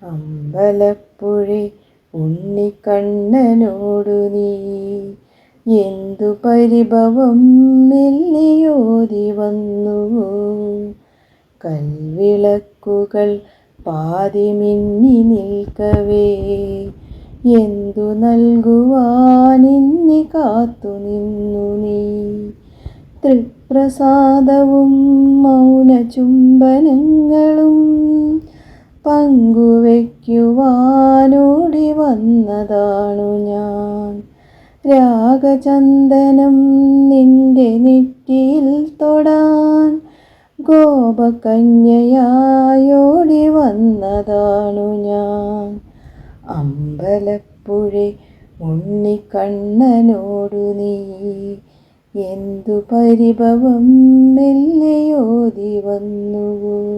അമ്പലപ്പുഴേ ഉണ്ണിക്കണ്ണനോടു നീ എന്തു പരിഭവം മെല്ലിയോതി വന്നുവോ. കൽവിളക്കുകൾ പാതി മിന്നി നിൽക്കവേ എന്തു നൽകുവാനിന്നി കാത്തു നിന്നു നീ. തൃപ്രസാദവും മൗനചുംബനങ്ങളും പങ്കുവയ്ക്കുവാനോടി വന്നതാണു ഞാൻ. രാഗചന്ദനം നിന്റെ നെറ്റിയിൽ തൊടാൻ ഗോപകന്യയായോടി വന്നതാണു ഞാൻ. അമ്പലപ്പുഴേ ഉണ്ണിക്കണ്ണനോടു നീ എന്തു പരിഭവം മെല്ലിയോതി വന്നുവോ.